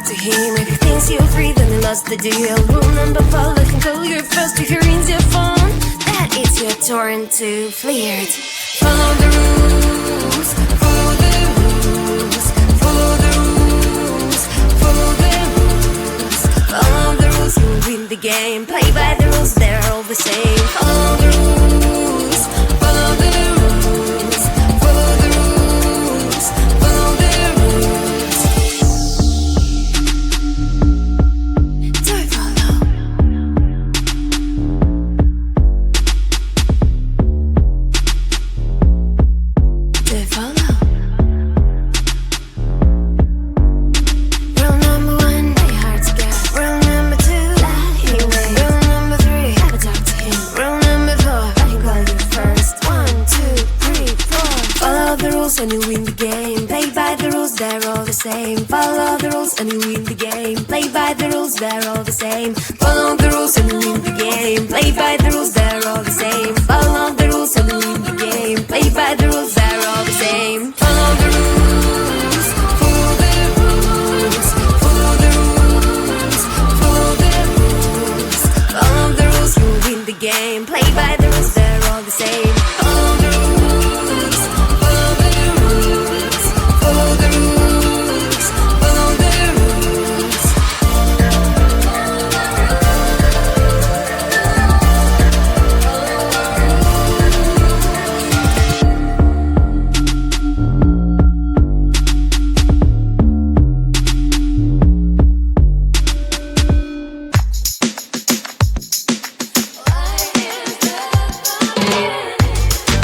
to him. If he thinks you're free, then he lost the deal. Rule number 4, let control your first. If he rings your phone, that is your turn to flirt. Follow the rules, follow the rules, follow the rules, follow the rules. Follow the rules, you win the game. Play by the rules, they're all the same. Follow the rules, follow the rules, follow the rules, follow the rules. Do I follow? Do I follow? Rule number 1, play hard to get. Rule number 2, lie anyway. Rule number 3, never talk to him. Rule number 4, I can call you first. 1, 2, 3, 4. Follow the rules and you win the game. Play by the rules, they're all the same. Follow the rules and you win the game. Play by the rules, they're all the same. Follow the rules and you win the game. Play by the rules, they're all the same. Follow the rules and you win the game. Play by the rules, they're all the same. Follow the rules, follow the rules, follow the rules, follow the rules. Follow the rules, you win the game. Play by the rules, they're all the same. Follow the rules, follow the rules, follow the rules, follow the rules.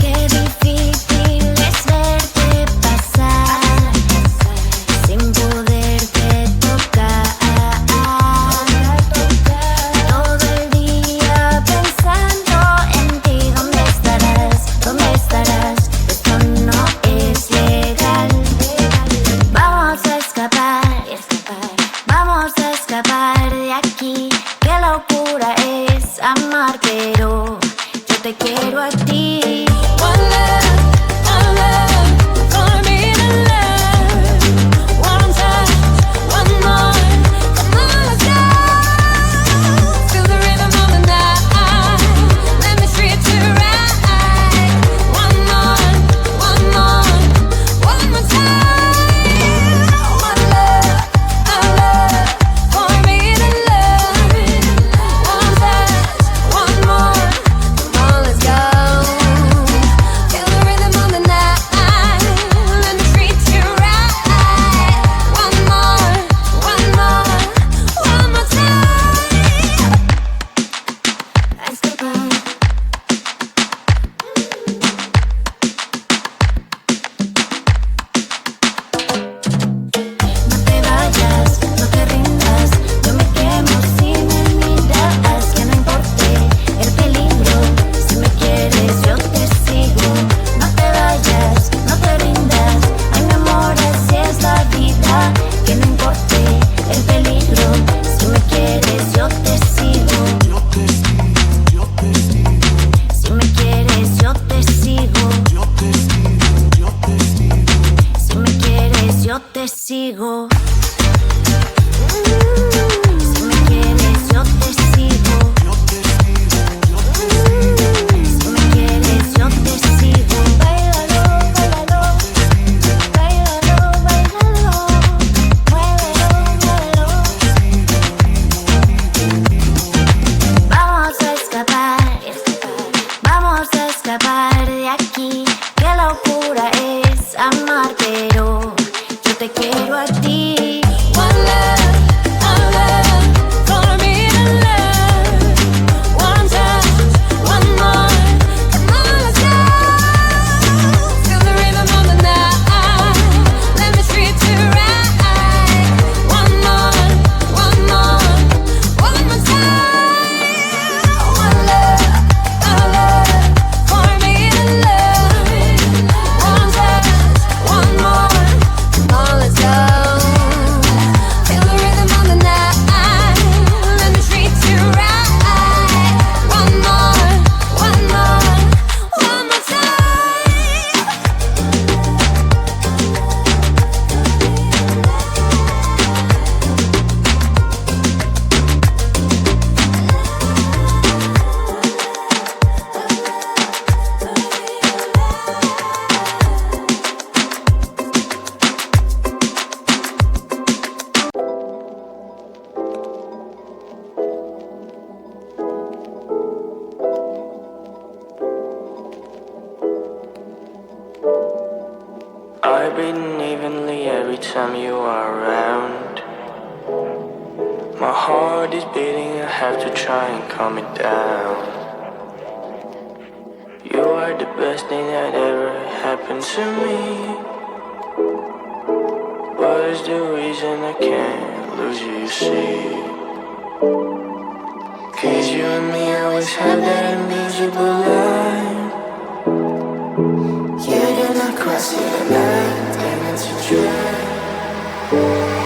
Qué difícil es verte pasar sin poderte tocar. Todo el día pensando en ti. ¿Dónde estarás? ¿Dónde estarás? Esto no es legal. Vamos a escapar, vamos a escapar de aquí. Qué locura es amar, pero yo te quiero a ti. One love, for me to love. One touch, one more. Come on, let's go. Feel the rhythm of the night. Let me treat you right. One more, one more, one more time. One love, for me to love. One touch, one more. Come on, let's go. Feel the rhythm of the night. Let me treat you right. One more, one more, one more time. Escapar. No te vayas, no te rindas. Yo me quemo si me miras. Que no importe el peligro. Si me quieres, yo te sigo. No te vayas, no te rindas. Ay, mi amor, así es la vida. Que no importe el peligro. Si me quieres, yo te sigo. Si me quieres, yo te sigo. Si me quieres, yo te sigo. Si me quieres, yo te sigo. Si me quieres, yo te sigo. Báilalo, báilalo, báilalo, báilalo, muévelo, muévelo. Vamos a escapar, vamos a escapar de aquí. Qué locura es amar, pero yo te quiero a ti. One love, My heart is beating, I have to try and calm it down. You are the best thing that ever happened to me. What is the reason I can't lose you, you see? Cause you and me always have that invisible line. You do not cross it at night, and it's a drag.